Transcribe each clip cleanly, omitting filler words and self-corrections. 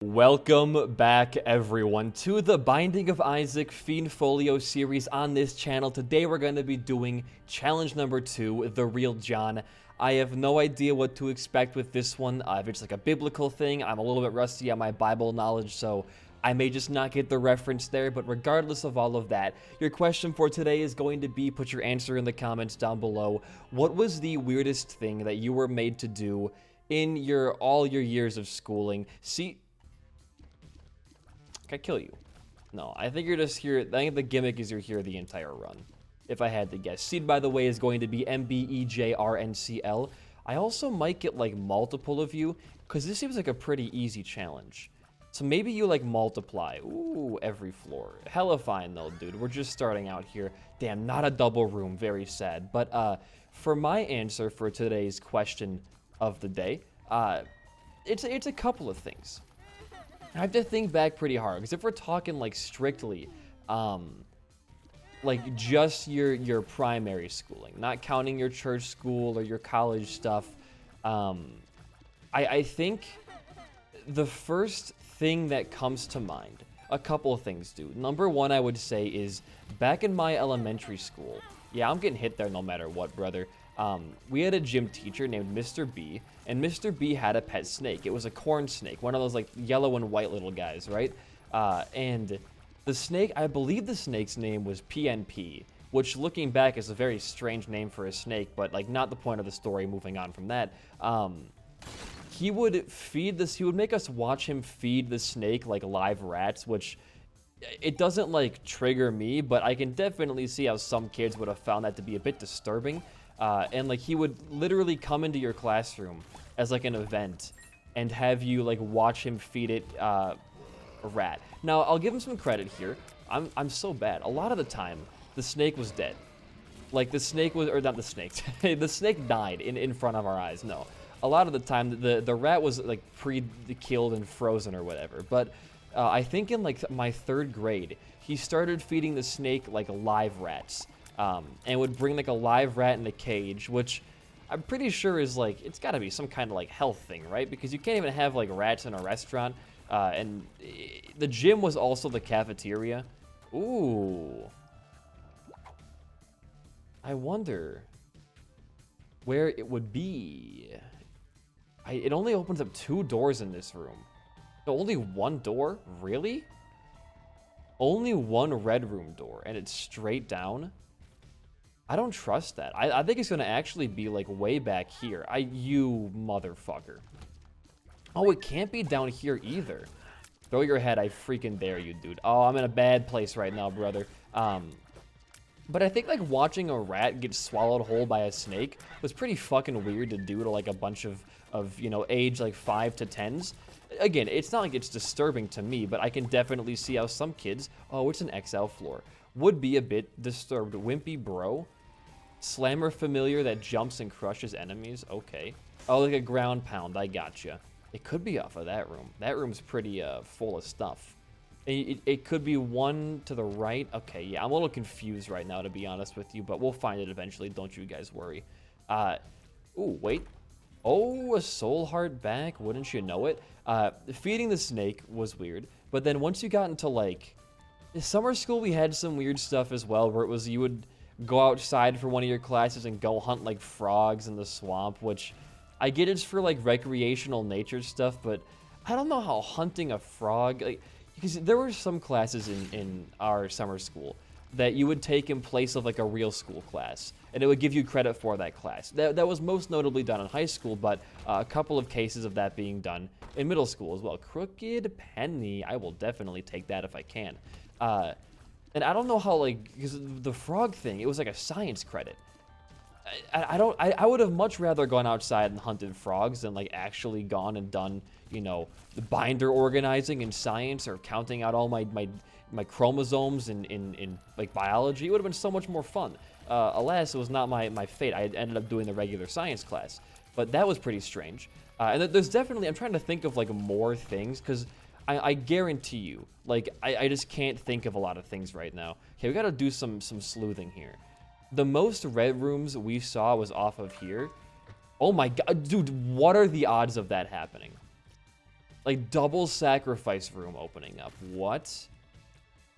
Welcome back, everyone, to the Binding of Isaac Fiend Folio series on this channel. Today we're going to be doing challenge number 2, the real JON. I have no idea what to expect with this one. If it's like a biblical thing, I'm a little bit rusty on my Bible knowledge, so I may just not get the reference there. But regardless of all of that, your question for today is going to be, put your answer in the comments down below. What was the weirdest thing that you were made to do in all your years of schooling? I kill you? No, I think you're just here. I think the gimmick is you're here the entire run, if I had to guess. Seed, by the way, is going to be MBEJRNCL. I also might get like multiple of you, because this seems like a pretty easy challenge. So maybe you like multiply. Ooh, every floor. Hella fine though, dude. We're just starting out here. Damn, not a double room. Very sad. But for my answer for today's question of the day, it's a couple of things. I have to think back pretty hard, because if we're talking like strictly like just your primary schooling, not counting your church school or your college stuff, I think the first thing that comes to mind, a couple of things, dude. Number one, I would say, is back in my elementary school. Yeah, I'm getting hit there no matter what, brother. We had a gym teacher named Mr. B, and Mr. B had a pet snake. It was a corn snake, one of those like yellow and white little guys, right? And the snake, I believe the snake's name was PNP, which looking back is a very strange name for a snake, but like not the point of the story. Moving on from that, he would make us watch him feed the snake like live rats, which it doesn't like trigger me, but I can definitely see how some kids would have found that to be a bit disturbing. And like he would literally come into your classroom as like an event and have you like watch him feed it a rat. Now I'll give him some credit here. I'm so bad. A lot of the time the snake was dead. Like the snake was, or not the snake. The snake died in front of our eyes. No, a lot of the time the rat was like pre-killed and frozen or whatever. But I think in like my 3rd grade he started feeding the snake like live rats. And would bring like a live rat in a cage, which I'm pretty sure is like, it's got to be some kind of like health thing, right? Because you can't even have like rats in a restaurant. And the gym was also the cafeteria. Ooh. I wonder where it would be. It only opens up 2 doors in this room. So only 1 door? Really? Only 1 red room door, and it's straight down? I don't trust that. I think it's going to actually be like way back here. You motherfucker. Oh, it can't be down here either. Throw your head, I freaking dare you, dude. Oh, I'm in a bad place right now, brother. But I think like watching a rat get swallowed whole by a snake was pretty fucking weird to do to like a bunch of you know, age like 5 to 10s. Again, it's not like it's disturbing to me, but I can definitely see how some kids, oh, it's an XL floor, would be a bit disturbed. Wimpy bro. Slammer familiar that jumps and crushes enemies. Okay. Oh, like a ground pound. I gotcha. It could be off of that room. That room's pretty full of stuff. It could be 1 to the right. Okay, yeah, I'm a little confused right now, to be honest with you, but we'll find it eventually. Don't you guys worry. Ooh, wait. Oh, a soul heart back. Wouldn't you know it? Feeding the snake was weird, but then once you got into like summer school, we had some weird stuff as well, where it was you would go outside for one of your classes and go hunt like frogs in the swamp, which I get it's for like recreational nature stuff, but I don't know how hunting a frog, like, because there were some classes in our summer school that you would take in place of like a real school class, and it would give you credit for that class. That was most notably done in high school, but a couple of cases of that being done in middle school as well. Crooked penny, I will definitely take that if I can. And I don't know how, like, because the frog thing, it was like a science credit. I would have much rather gone outside and hunted frogs than like actually gone and done, you know, the binder organizing in science or counting out all my chromosomes in like biology. It would have been so much more fun. Alas, it was not my fate. I ended up doing the regular science class, but that was pretty strange. And there's definitely, I'm trying to think of like more things, because I guarantee you, like, I just can't think of a lot of things right now. Okay, we gotta do some sleuthing here. The most red rooms we saw was off of here. Oh my god, dude, what are the odds of that happening? Like, double sacrifice room opening up. What?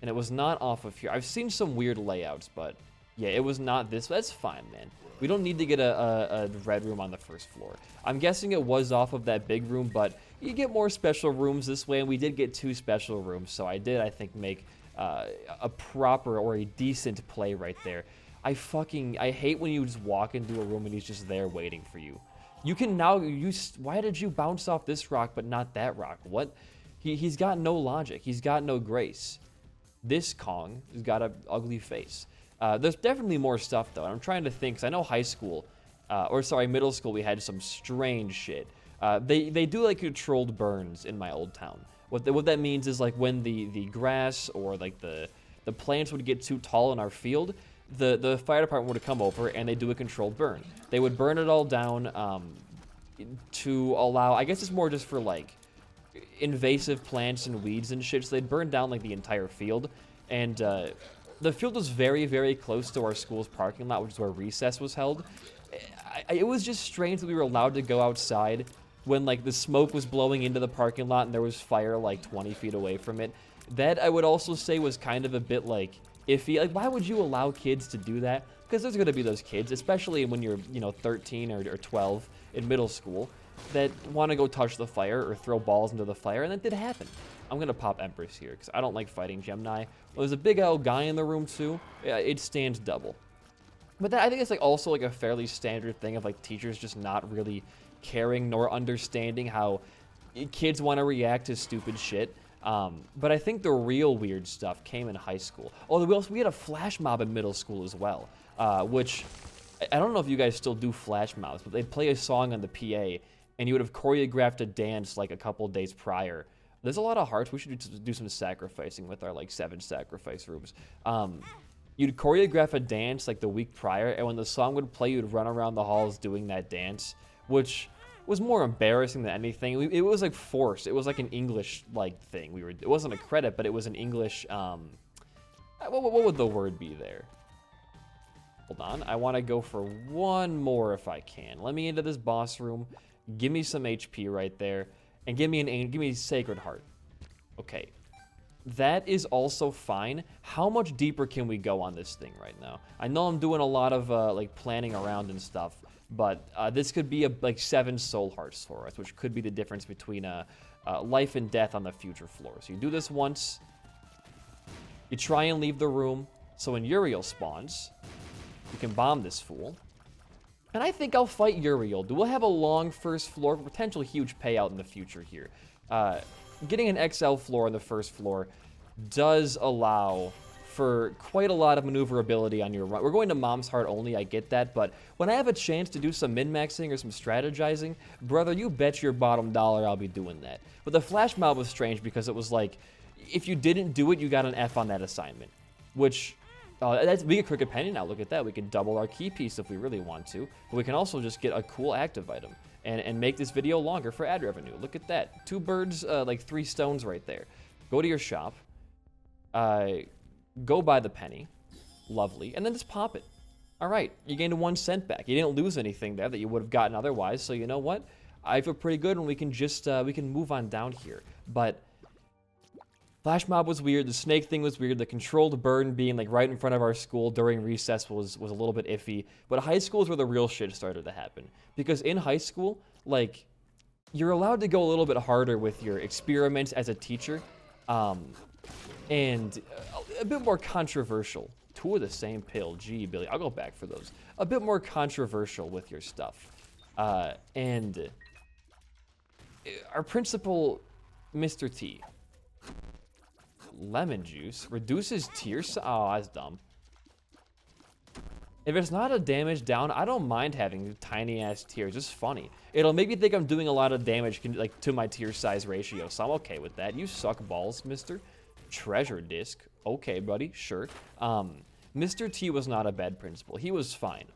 And it was not off of here. I've seen some weird layouts, but yeah, it was not this. That's fine, man. We don't need to get a red room on the first floor. I'm guessing it was off of that big room, but you get more special rooms this way, and we did get 2 special rooms, so I think, make a proper or a decent play right there. I hate when you just walk into a room and he's just there waiting for you. You can now use, why did you bounce off this rock but not that rock? What? He's got no logic. He's got no grace. This Kong has got an ugly face. There's definitely more stuff, though. And I'm trying to think, because I know high school, middle school, we had some strange shit. They do, like, controlled burns in my old town. What that means is, like, when the grass or, like, the plants would get too tall in our field, the fire department would come over and they do a controlled burn. They would burn it all down to allow, I guess it's more just for, like, invasive plants and weeds and shit, so they'd burn down, like, the entire field. And the field was very, very close to our school's parking lot, which is where recess was held. It was just strange that we were allowed to go outside when, like, the smoke was blowing into the parking lot and there was fire, like, 20 feet away from it. That, I would also say, was kind of a bit, like, iffy. Like, why would you allow kids to do that? Because there's going to be those kids, especially when you're, 13 or 12 in middle school, that want to go touch the fire or throw balls into the fire, and that did happen. I'm going to pop Empress here, because I don't like fighting Gemini. Well, there's a big old guy in the room, too. It stands double. But I think it's, like, also, like, a fairly standard thing of, like, teachers just not really caring nor understanding how kids want to react to stupid shit. But I think the real weird stuff came in high school. Oh, we had a flash mob in middle school as well, which I don't know if you guys still do flash mobs, but they'd play a song on the PA, and you would have choreographed a dance, like, a couple days prior. There's a lot of hearts. We should do some sacrificing with our, like, 7 sacrifice rooms. You'd choreograph a dance, like, the week prior, and when the song would play, you'd run around the halls doing that dance, which was more embarrassing than anything. It was, like, forced. It was, like, an English, like, thing. It wasn't a credit, but it was an English, what would the word be there? Hold on. I want to go for one more if I can. Let me into this boss room. Give me some HP right there. And give me Sacred Heart. Okay. That is also fine. How much deeper can we go on this thing right now? I know I'm doing a lot of, like, planning around and stuff, but this could be, like, 7 Soul Hearts for us, which could be the difference between life and death on the future floor. So you do this once. You try and leave the room. So when Uriel spawns, you can bomb this fool. And I think I'll fight Uriel. We'll have a long first floor, potential huge payout in the future here. Getting an XL floor on the first floor does allow for quite a lot of maneuverability on your run. We're going to Mom's Heart only, I get that, but when I have a chance to do some min-maxing or some strategizing, brother, you bet your bottom dollar I'll be doing that. But the flash mob was strange because it was like, if you didn't do it, you got an F on that assignment, which... we get Crooked Penny now, look at that. We can double our key piece if we really want to. But we can also just get a cool active item and make this video longer for ad revenue. Look at that. 2 birds, like 3 stones right there. Go to your shop. Go buy the penny. Lovely. And then just pop it. All right. You gained 1 cent back. You didn't lose anything there that you would have gotten otherwise. So you know what? I feel pretty good and we can just, we can move on down here. But... Flash mob was weird, the snake thing was weird, the controlled burn being, like, right in front of our school during recess was a little bit iffy, but high school is where the real shit started to happen. Because in high school, like, you're allowed to go a little bit harder with your experiments as a teacher, and a bit more controversial. 2 of the same pill, gee, Billy, I'll go back for those. A bit more controversial with your stuff. And our principal, Mr. T, lemon juice reduces tear size. Oh, that's dumb. If it's not a damage down, I don't mind having tiny ass tears. It's funny. It'll make me think I'm doing a lot of damage, like, to my tear size ratio. So I'm okay with that. You suck balls, Mister. Treasure disc. Okay, buddy. Sure. Mr. T was not a bad principal. He was fine,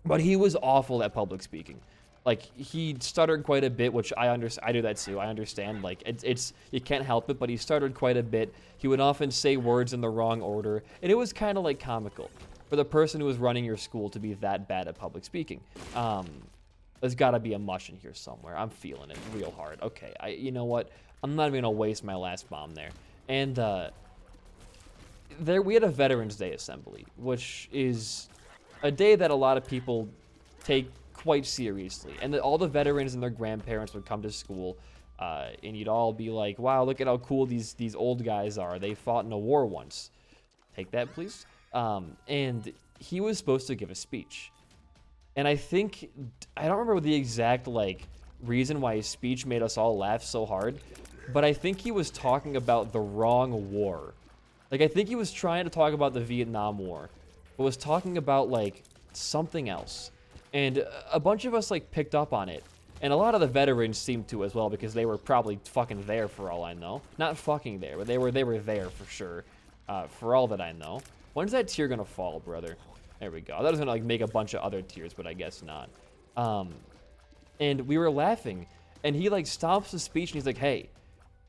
but he was awful at public speaking. Like, he stuttered quite a bit, which I do that too. I understand. Like, it's you can't help it, but he stuttered quite a bit. He would often say words in the wrong order, and it was kind of, like, comical for the person who was running your school to be that bad at public speaking. There's got to be a mush in here somewhere. I'm feeling it real hard. Okay, you know what? I'm not even going to waste my last bomb there. And we had a Veterans Day assembly, which is a day that a lot of people take quite seriously. And all the veterans and their grandparents would come to school, and you'd all be like, wow, look at how cool these old guys are. They fought in a war once. Take that, please. And he was supposed to give a speech. And I don't remember the exact, like, reason why his speech made us all laugh so hard, but I think he was talking about the wrong war. Like, I think he was trying to talk about the Vietnam War, but was talking about, like, something else. And a bunch of us, like, picked up on it. And a lot of the veterans seemed to as well, because they were probably fucking there for all I know. Not fucking there, but they were there for sure, for all that I know. When's that tier gonna fall, brother? There we go. I thought it was gonna, like, make a bunch of other tiers, but I guess not. And we were laughing, and he, like, stops the speech, and he's like, hey,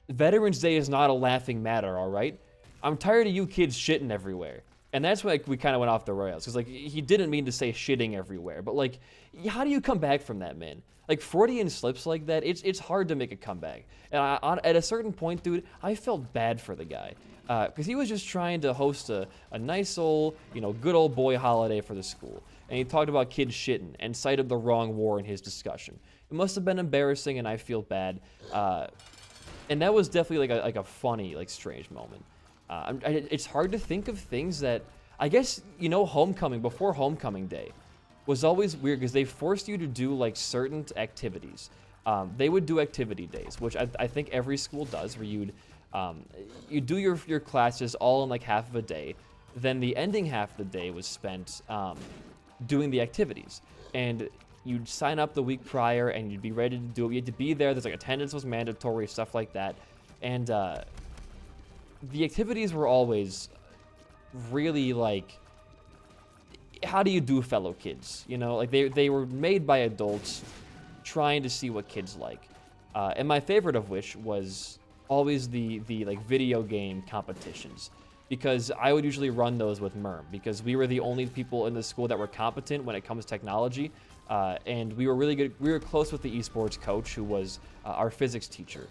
Veterans Day is not a laughing matter, all right? I'm tired of you kids shitting everywhere. And that's why, like, we kind of went off the rails. Because, like, he didn't mean to say shitting everywhere. But, like, how do you come back from that, man? Like, 40 and slips like that, it's hard to make a comeback. And at a certain point, dude, I felt bad for the guy. Because he was just trying to host a nice old, good old boy holiday for the school. And he talked about kids shitting and cited the wrong war in his discussion. It must have been embarrassing, and I feel bad. And that was definitely, like a funny, like, strange moment. It's hard to think of things that, I guess, homecoming, before homecoming day, was always weird because they forced you to do, like, certain activities. They would do activity days, which I think every school does, where you do your classes all in, like, half of a day. Then the ending half of the day was spent doing the activities. And you'd sign up the week prior, and you'd be ready to do it. You had to be there. There's, like, attendance was mandatory, stuff like that. And the activities were always really, like, how do you do, fellow kids? Like, they were made by adults trying to see what kids like. And my favorite of which was always the like, video game competitions. Because I would usually run those with Merm, because we were the only people in the school that were competent when it comes to technology. And we were really good. We were close with the esports coach, who was our physics teacher.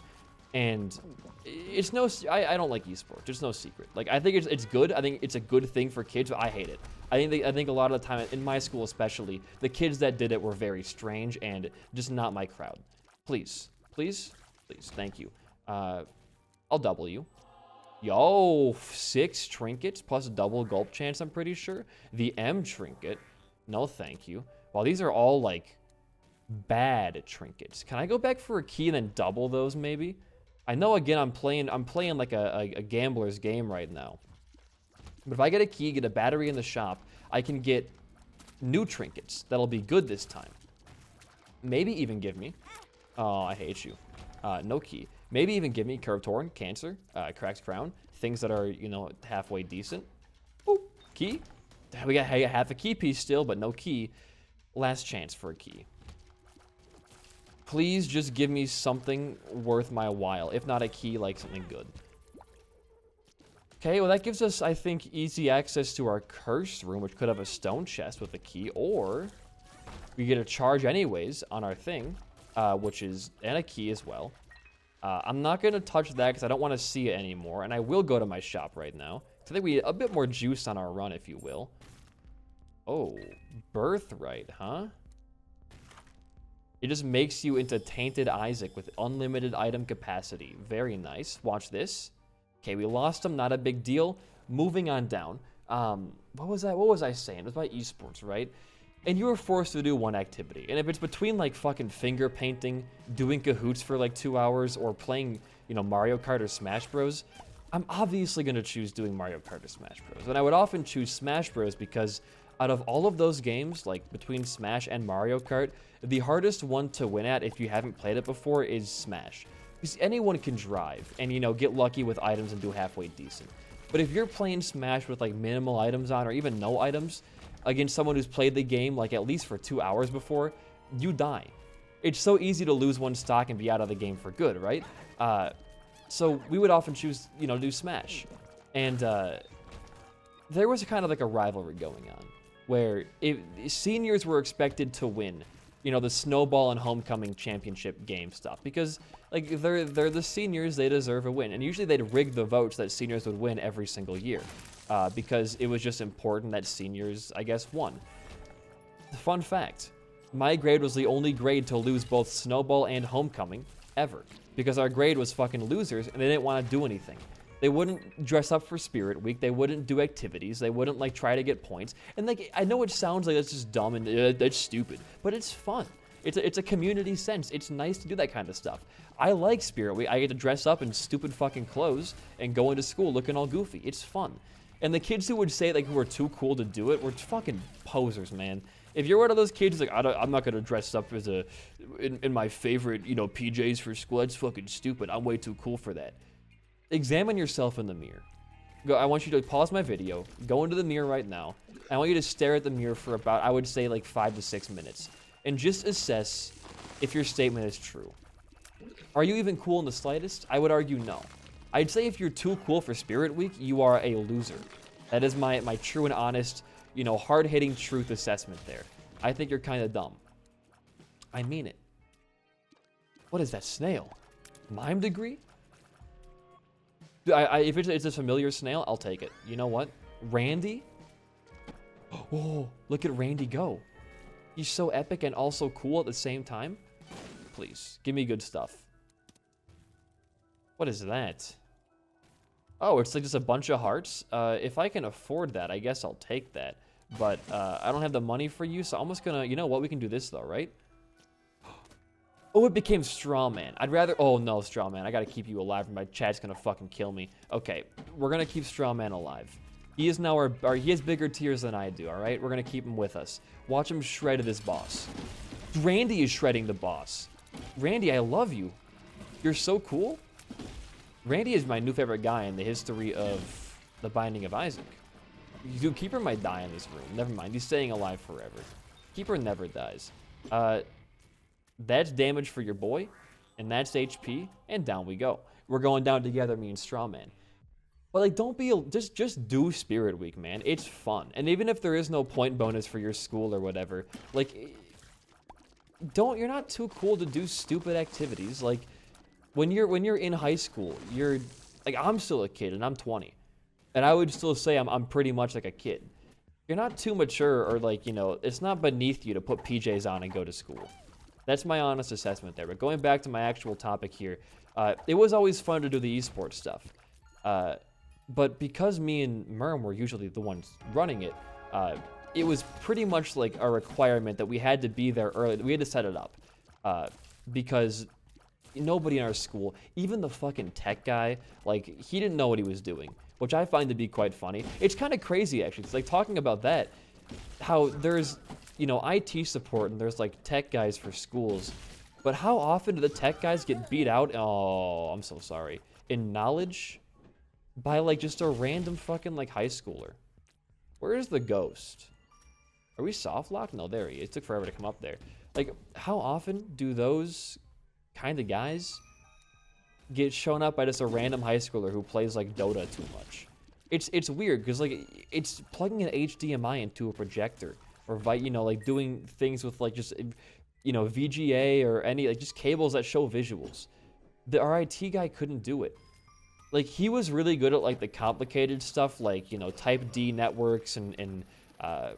And it's I don't like esports. It's no secret. Like, I think it's good. I think it's a good thing for kids, but I hate it. I think a lot of the time, in my school especially, the kids that did it were very strange and just not my crowd. Please, thank you. I'll double you. Yo, 6 trinkets plus a double gulp chance, I'm pretty sure. The M trinket, no thank you. Well, these are all, like, bad trinkets. Can I go back for a key and then double those, maybe? I know, again, I'm playing like a gambler's game right now. But if I get a key, get a battery in the shop, I can get new trinkets that'll be good this time. Maybe even give me... Oh, I hate you. No key. Maybe even give me Curved Horn, Cancer, Cracked Crown, things that are, halfway decent. Boop, key. We got half a key piece still, but no key. Last chance for a key. Please just give me something worth my while. If not a key, like something good. Okay, well, that gives us, I think, easy access to our cursed room, which could have a stone chest with a key, or we get a charge anyways on our thing, and a key as well. I'm not going to touch that because I don't want to see it anymore, and I will go to my shop right now. So I think we get a bit more juice on our run, if you will. Oh, Birthright, huh? It just makes you into Tainted Isaac with unlimited item capacity. Very nice. Watch this. Okay, we lost him. Not a big deal. Moving on down. What was I saying? It was about esports, right? And you were forced to do one activity. And if it's between, like, fucking finger painting, doing Kahoots for, like, 2 hours, or playing, Mario Kart or Smash Bros., I'm obviously going to choose doing Mario Kart or Smash Bros. And I would often choose Smash Bros. Because out of all of those games, like, between Smash and Mario Kart, the hardest one to win at, if you haven't played it before, is Smash. Because anyone can drive and, get lucky with items and do halfway decent. But if you're playing Smash with, like, minimal items on, or even no items, against someone who's played the game, like, at least for 2 hours before, you die. It's so easy to lose one stock and be out of the game for good, right? So we would often choose, to do Smash. And there was kind of like a rivalry going on, where seniors were expected to win you know, the Snowball and Homecoming Championship game stuff, because like they're the seniors, they deserve a win, and usually they'd rig the votes that seniors would win every single year, because it was just important that seniors, I guess, won. Fun fact, my grade was the only grade to lose both Snowball and Homecoming ever, because our grade was fucking losers and they didn't want to do anything. They wouldn't dress up for Spirit Week. They wouldn't do activities. They wouldn't like try to get points. And like, I know it sounds like that's just dumb and that's stupid, but it's fun. It's a community sense. It's nice to do that kind of stuff. I like Spirit Week. I get to dress up in stupid fucking clothes and go into school looking all goofy. It's fun. And the kids who would say like who are too cool to do it were fucking posers, man. If you're one of those kids like I'm not gonna dress up as in my favorite, you know, PJs for school, that's fucking stupid. I'm way too cool for that. Examine yourself in the mirror. I want you to pause my video, go into the mirror right now. I want you to stare at the mirror for about, I would say, like 5 to 6 minutes, and just assess if your statement is true. Are you even cool in the slightest? I would argue no. I'd say if you're too cool for Spirit Week, you are a loser. That is my true and honest, you know, hard-hitting truth assessment there. I think you're kind of dumb. I mean it. What is that snail? Mime degree? If it's a familiar snail, I'll take it. You know what? Randy? Oh, look at Randy go. He's so epic and also cool at the same time. Please, give me good stuff. What is that? Oh, it's like just a bunch of hearts. If I can afford that, I guess I'll take that. But I don't have the money for you, so I'm just gonna... You know what? We can do this, though, right? Oh, it became Strawman. I'd rather... Oh, no, Strawman. I gotta keep you alive, or my chat's gonna fucking kill me. Okay, we're gonna keep Strawman alive. He is now he has bigger tiers than I do, alright? We're gonna keep him with us. Watch him shred this boss. Randy is shredding the boss. Randy, I love you. You're so cool. Randy is my new favorite guy in the history of the Binding of Isaac. Dude, Keeper might die in this room. Never mind. He's staying alive forever. Keeper never dies. That's damage for your boy, and that's HP, and down we go. We're going down together, me and Strawman. But like, don't be just do Spirit Week, man. It's fun, and even if there is no point bonus for your school or whatever, like, you're not too cool to do stupid activities. Like, when you're in high school, you're like, I'm still a kid, and I'm 20, and I would still say I'm pretty much like a kid. You're not too mature, or like, you know, it's not beneath you to put PJs on and go to school. That's my honest assessment there. But going back to my actual topic here, it was always fun to do the esports stuff. But because me and Merm were usually the ones running it, it was pretty much like a requirement that we had to be there early. We had to set it up. Because nobody in our school, even the fucking tech guy, like, he didn't know what he was doing, which I find to be quite funny. It's kind of crazy, actually. It's like, talking about that, how there's... you know, IT support, and there's like tech guys for schools, but how often do the tech guys get beat out? Oh, I'm so sorry. In knowledge by like just a random fucking like high schooler. Where is the ghost? Are we soft locked? No, there he is. It took forever to come up there. Like, how often do those kind of guys get shown up by just a random high schooler who plays like Dota too much? It's weird because like it's plugging an HDMI into a projector. Or, you know, like doing things with like just, you know, VGA or any, like just cables that show visuals. Our IT guy couldn't do it. Like, he was really good at like the complicated stuff, like, you know, type D networks and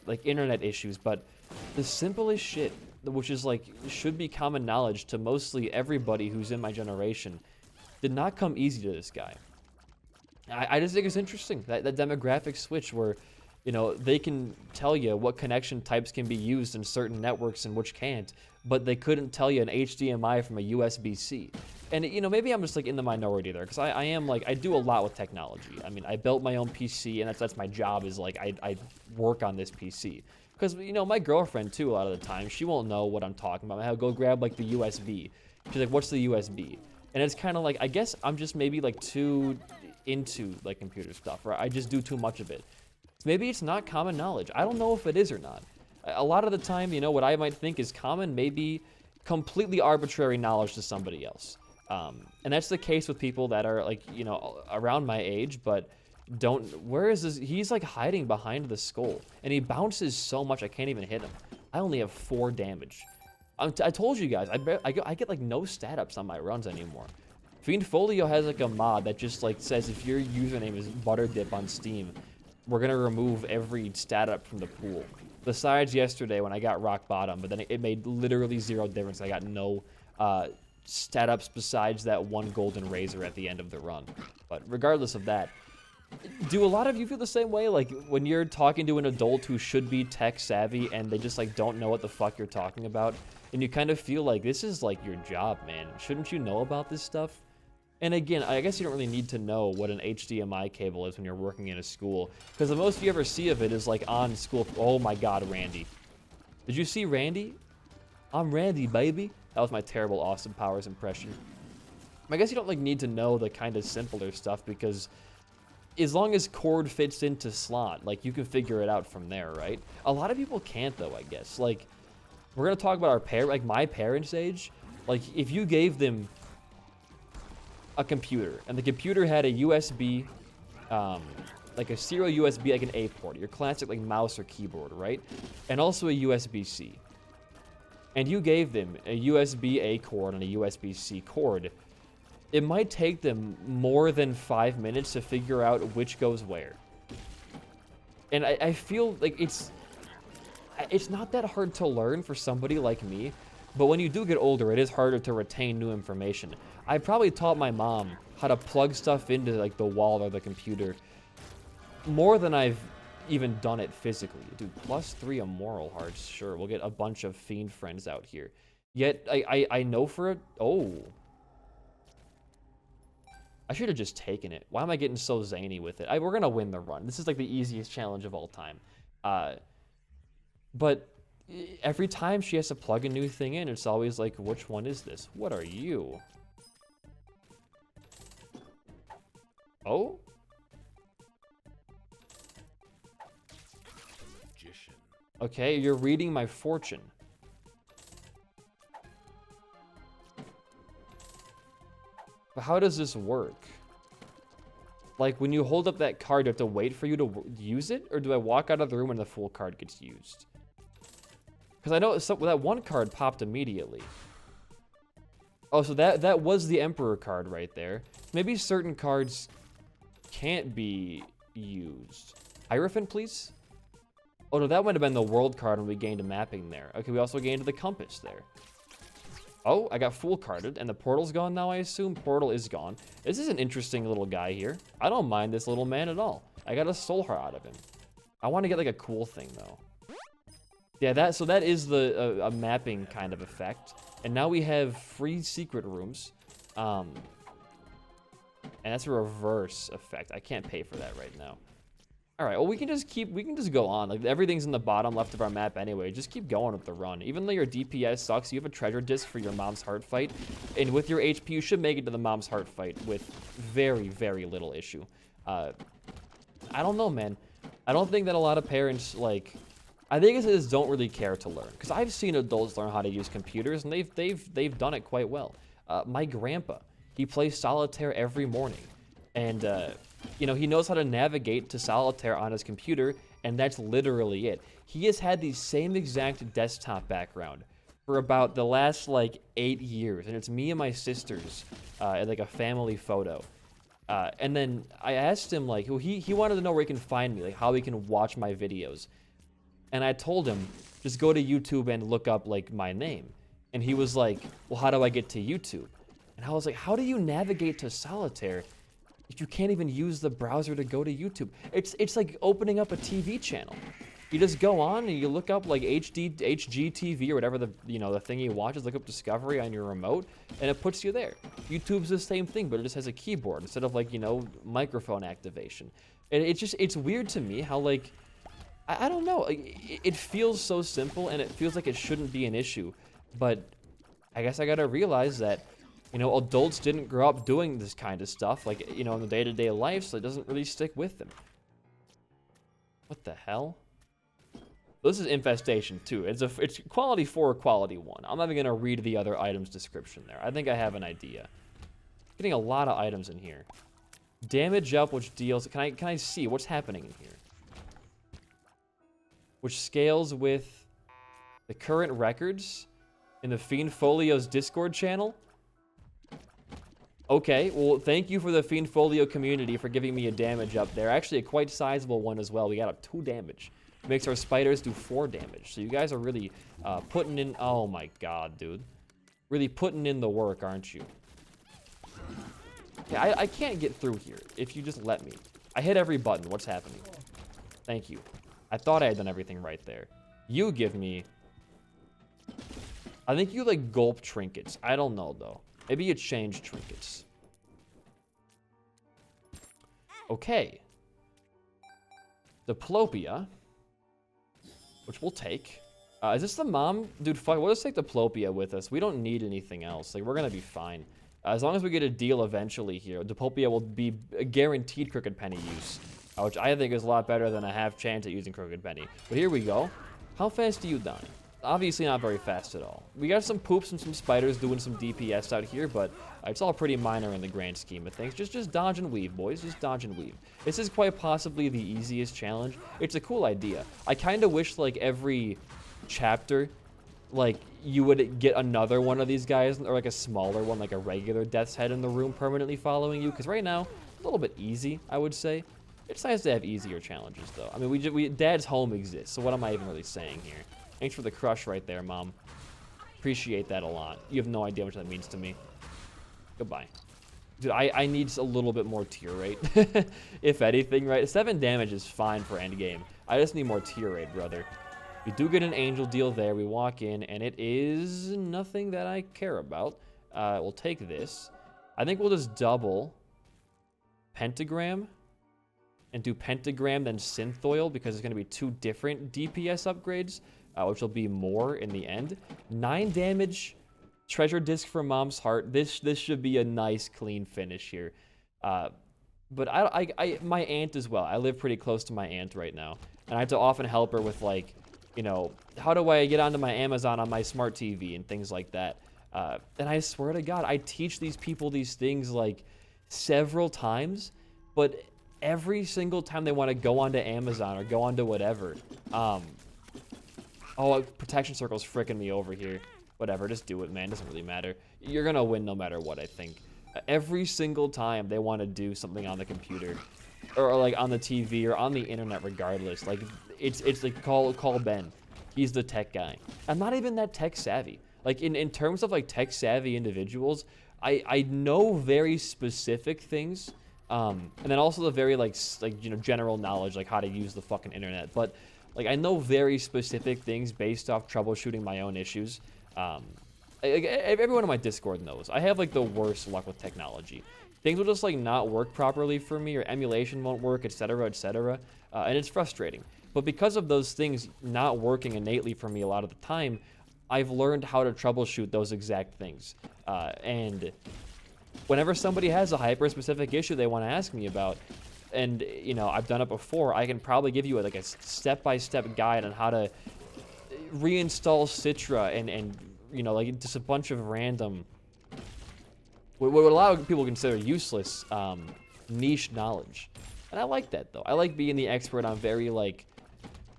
like internet issues. But the simplest shit, which is like, should be common knowledge to mostly everybody who's in my generation, did not come easy to this guy. I just think it's interesting, that demographic switch where, you know, they can tell you what connection types can be used in certain networks and which can't, but they couldn't tell you an HDMI from a USB-C. And, you know, maybe I'm just, like, in the minority there, because I am, like, I do a lot with technology. I mean, I built my own PC, and that's my job, is, like, I work on this PC. Because, you know, my girlfriend, too, a lot of the time, she won't know what I'm talking about. I'll go grab, like, the USB. She's like, what's the USB? And it's kind of like, I guess I'm just maybe, like, too into, like, computer stuff, or I just do too much of it. Maybe it's not common knowledge. I don't know if it is or not. A lot of the time, you know, what I might think is common may be completely arbitrary knowledge to somebody else. And that's the case with people that are, like, you know, around my age, but don't... Where is this? He's, like, hiding behind the skull. And he bounces so much I can't even hit him. I only have 4 damage. I told you guys, I get like no stat ups on my runs anymore. Fiendfolio has like a mod that just like says if your username is butterdip on Steam, we're gonna remove every stat up from the pool. Besides yesterday when I got rock bottom, but then it made literally zero difference. I got no stat ups besides that one golden razor at the end of the run. But regardless of that, do a lot of you feel the same way? Like when you're talking to an adult who should be tech savvy and they just like don't know what the fuck you're talking about, and you kind of feel like this is like your job, man. Shouldn't you know about this stuff? And again, I guess you don't really need to know what an HDMI cable is when you're working in a school, because the most you ever see of it is like on school. Oh my God, Randy! Did you see Randy? I'm Randy, baby. That was my terrible Austin Powers impression. I guess you don't like need to know the kind of simpler stuff because as long as chord fits into slot, like you can figure it out from there, right? A lot of people can't though, I guess. Like we're gonna talk about our like my parents' age. Like if you gave them a computer and the computer had a USB, like a serial USB, like an A port, your classic like mouse or keyboard, right? And also a USB-C. And you gave them a USB-A cord and a USB-C cord, it might take them more than 5 minutes to figure out which goes where. And I feel like it's not that hard to learn for somebody like me, but when you do get older, it is harder to retain new information. I probably taught my mom how to plug stuff into like the wall or the computer more than I've even done it physically. Dude, +3 immoral hearts, sure, we'll get a bunch of fiend friends out here. Yet, I know for it, oh. I should have just taken it. Why am I getting so zany with it? We're gonna win the run. This is like the easiest challenge of all time. But every time she has to plug a new thing in, it's always like, which one is this? What are you? Oh? Okay, you're reading my fortune. But how does this work? Like, when you hold up that card, do I have to wait for you to use it? Or do I walk out of the room when the full card gets used? Because I know that one card popped immediately. Oh, so that was the Emperor card right there. Maybe certain cards can't be used. Hierophant, please? Oh, no, that might have been the world card when we gained a mapping there. Okay, we also gained the compass there. Oh, I got full carded, and the portal's gone now, I assume? Portal is gone. This is an interesting little guy here. I don't mind this little man at all. I got a soul heart out of him. I want to get, like, a cool thing, though. Yeah, so that is a mapping kind of effect. And now we have free secret rooms. And that's a reverse effect. I can't pay for that right now. All right, well, we can just go on. Like, everything's in the bottom left of our map anyway. Just keep going with the run. Even though your DPS sucks, you have a treasure disc for your mom's heart fight. And with your HP, you should make it to the mom's heart fight with very, very little issue. I don't know, man. I don't think that a lot of parents, like, I think it's just don't really care to learn. Because I've seen adults learn how to use computers, and they've done it quite well. My grandpa, he plays solitaire every morning. And, you know, he knows how to navigate to solitaire on his computer, and that's literally it. He has had the same exact desktop background for about the last, like, 8 years, and it's me and my sisters, like a family photo. And then I asked him, like, he wanted to know where he can find me, like, how he can watch my videos. And I told him, just go to YouTube and look up, like, my name. And he was like, well, how do I get to YouTube? And I was like, how do you navigate to solitaire if you can't even use the browser to go to YouTube? It's like opening up a TV channel. You just go on and you look up like HGTV or whatever the thing you watch is. Look up Discovery on your remote, and it puts you there. YouTube's the same thing, but it just has a keyboard instead of, like, microphone activation. And it's weird to me how, like, I don't know. It feels so simple, and it feels like it shouldn't be an issue. But I guess I gotta realize that, adults didn't grow up doing this kind of stuff, like, in the day-to-day life, so it doesn't really stick with them. What the hell? This is Infestation 2. It's quality 4, quality 1. I'm not even gonna read the other items description there. I think I have an idea. Getting a lot of items in here. Damage up, which deals. Can I see what's happening in here? Which scales with the current records. in the Fiendfolio's Discord channel. Okay, well, thank you for the Fiendfolio community for giving me a damage up there. Actually, a quite sizable one as well. We got up 2 damage. Makes our spiders do 4 damage. So you guys are really putting in... Oh my god, dude. Really putting in the work, aren't you? Okay, I can't get through here if you just let me. I hit every button. What's happening? Thank you. I thought I had done everything right there. You give me... I think you, like, gulp trinkets. I don't know, though. Maybe you change trinkets. Okay. Diplopia. Which we'll take. Is this the mom? Dude, fuck, we'll just take Diplopia with us. We don't need anything else. Like, we're gonna be fine. As long as we get a deal eventually here, Diplopia will be a guaranteed Crooked Penny use. Which I think is a lot better than a half chance at using Crooked Penny. But here we go. How fast do you die? Obviously not very fast at all. We got some poops and some spiders doing some DPS out here, but it's all pretty minor in the grand scheme of things. Just dodge and weave, boys. Just dodge and weave. This is quite possibly the easiest challenge. It's a cool idea. I kind of wish, like, every chapter, like, you would get another one of these guys, or like a smaller one, like a regular Death's Head in the room permanently following you, because right now, a little bit easy, I would say. It's nice to have easier challenges, though. I mean, Dad's home exists, so what am I even really saying here? Thanks for the crush right there, Mom. Appreciate that a lot. You have no idea what that means to me. Goodbye. Dude, I need a little bit more tier rate, if anything, right? 7 damage is fine for endgame. I just need more tier rate, brother. We do get an angel deal there. We walk in, and it is nothing that I care about. We'll take this. I think we'll just double Pentagram and do Pentagram then Synthoil, because it's going to be 2 different DPS upgrades, which will be more in the end. 9 damage, treasure disc for Mom's heart. This should be a nice, clean finish here. But my aunt as well. I live pretty close to my aunt right now, and I have to often help her with, like, you know, how do I get onto my Amazon on my smart TV and things like that. And I swear to God, I teach these people these things, like, several times, but every single time they want to go onto Amazon or go onto whatever, oh, protection circle's fricking me over here. Whatever, just do it, man. Doesn't really matter. You're gonna win no matter what, I think. Every single time they want to do something on the computer, or like on the TV or on the internet, regardless. Like, it's like call Ben. He's the tech guy. I'm not even that tech savvy. Like, in terms of like tech savvy individuals, I know very specific things. And then also the very like you know, general knowledge, like how to use the fucking internet. But like, I know very specific things based off troubleshooting my own issues. Everyone in my Discord knows I have like the worst luck with technology. Things will just like not work properly for me, or emulation won't work, etc., etc. And it's frustrating. But because of those things not working innately for me a lot of the time, I've learned how to troubleshoot those exact things. And whenever somebody has a hyper-specific issue they want to ask me about, and, you know, I've done it before, I can probably give you like a step-by-step guide on how to reinstall Citra and you know, like just a bunch of random, what a lot of people consider useless, niche knowledge. And I like that, though. I like being the expert on very, like,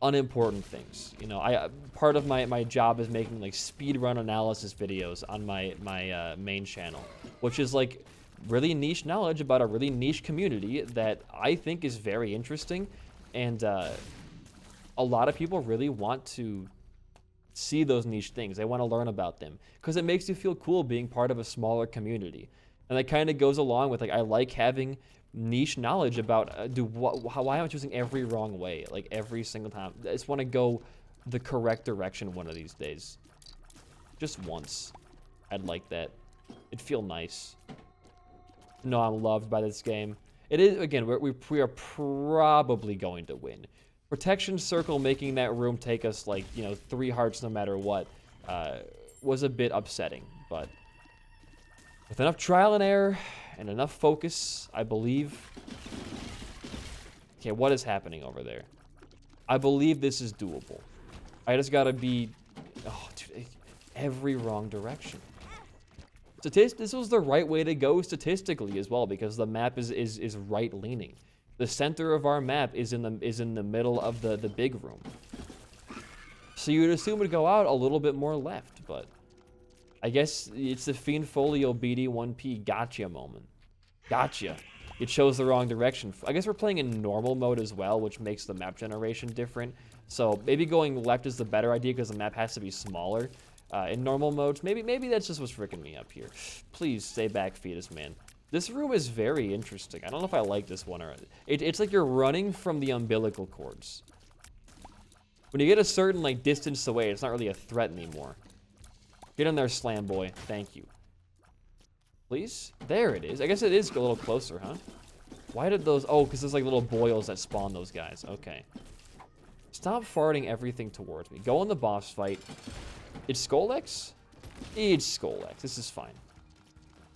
unimportant things. You know, part of my job is making, like, speedrun analysis videos on my main channel, which is, like, really niche knowledge about a really niche community that I think is very interesting. And a lot of people really want to see those niche things. They want to learn about them because it makes you feel cool being part of a smaller community. And that kind of goes along with, like, I like having niche knowledge about why am I choosing every wrong way, like every single time. I just want to go the correct direction one of these days. Just once. I'd like that. It'd feel nice. No, I'm loved by this game. It is, again, we are probably going to win. Protection Circle making that room take us, like, you know, 3 hearts no matter what, was a bit upsetting. But with enough trial and error and enough focus, I believe... Okay, what is happening over there? I believe this is doable. I just gotta be... Oh, dude, every wrong direction. This was the right way to go statistically as well, because the map is right-leaning. The center of our map is in the middle of the big room. So you'd assume it would go out a little bit more left, but I guess it's the Fiendfolio BD1P gotcha moment. Gotcha. It shows the wrong direction. I guess we're playing in normal mode as well, which makes the map generation different. So maybe going left is the better idea because the map has to be smaller in normal modes. Maybe that's just what's freaking me up here. Please stay back, fetus man. This room is very interesting. I don't know if I like this one or it's like you're running from the umbilical cords. When you get a certain like distance away, it's not really a threat anymore. Get in there, slam boy. Thank you. Please? There it is. I guess it is a little closer, huh? Why did those... Oh, because there's like little boils that spawn those guys. Okay. Stop farting everything towards me. Go in the boss fight. It's Skolex? It's Skolex. This is fine.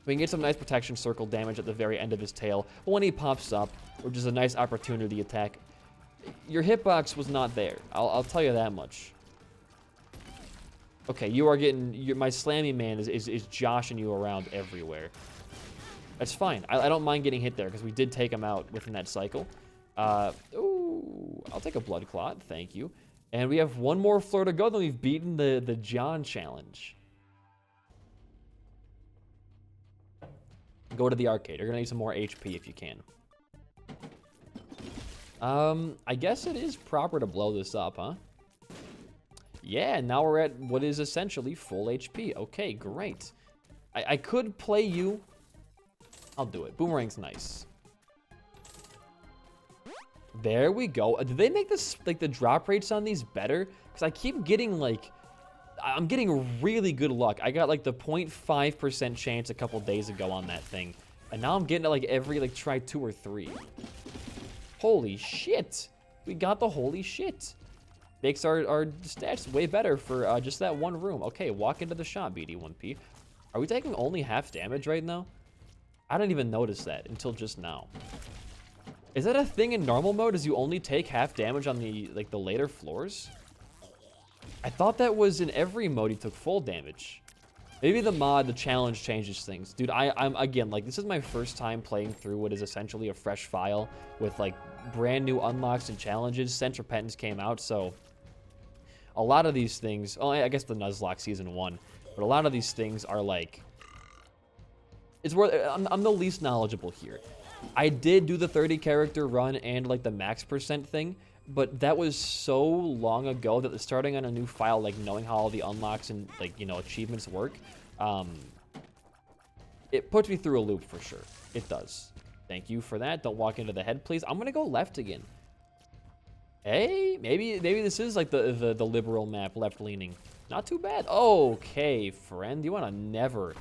We can get some nice protection circle damage at the very end of his tail. But when he pops up, which is a nice opportunity attack, your hitbox was not there. I'll tell you that much. Okay, you are getting... my slammy man is joshing you around everywhere. That's fine. I don't mind getting hit there because we did take him out within that cycle. Ooh, I'll take a blood clot. Thank you. And we have one more floor to go. Then we've beaten the JON challenge. Go to the arcade. You're going to need some more HP if you can. I guess it is proper to blow this up, huh? Yeah, now we're at what is essentially full HP. Okay, great. I could play you. I'll do it. Boomerang's nice. There we go. Did they make this, like, the drop rates on these better? Because I keep getting, like... I'm getting really good luck. I got, like, the 0.5% chance a couple days ago on that thing. And now I'm getting it, like, every, like, try 2 or 3. Holy shit. We got the holy shit. Makes our stats way better for just that one room. Okay, walk into the shop, BD1P. Are we taking only half damage right now? I didn't even notice that until just now. Is that a thing in normal mode? Is you only take half damage on the later floors? I thought that was in every mode you took full damage. Maybe the challenge changes things. Dude, I'm again, like, this is my first time playing through what is essentially a fresh file with, like, brand new unlocks and challenges since Repetance came out, so... A lot of these things, oh, I guess the Nuzlocke Season 1, but a lot of these things are like, it's worth, I'm the least knowledgeable here. I did do the 30 character run and like the max % thing, but that was so long ago that starting on a new file, like knowing how all the unlocks and like, you know, achievements work, it puts me through a loop for sure. It does. Thank you for that. Don't walk into the head, please. I'm gonna go left again. Hey, maybe this is like the liberal map, left-leaning. Not too bad. Okay, friend. You want to never,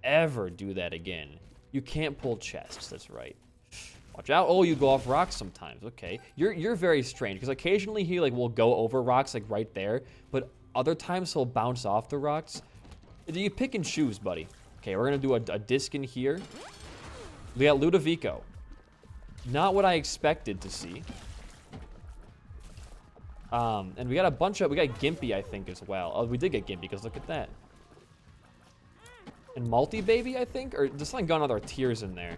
ever do that again. You can't pull chests. That's right. Watch out. Oh, you go off rocks sometimes. Okay. You're very strange because occasionally he like will go over rocks like right there, but other times he'll bounce off the rocks. You pick and choose, buddy. Okay, we're gonna do a disc in here. We got Ludovico. Not what I expected to see. And we got a bunch of, we got Gimpy, I think, as well. Oh, we did get Gimpy, because look at that. And Multi-Baby, I think? Or just like got other tiers in there.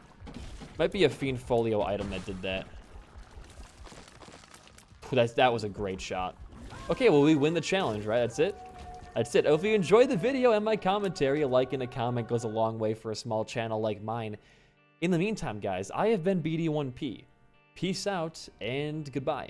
Might be a Fiend Folio item that did that. That was a great shot. Okay, well, we win the challenge, right? That's it? That's it. If you enjoyed the video and my commentary, a like and a comment goes a long way for a small channel like mine. In the meantime, guys, I have been BD1P. Peace out, and goodbye.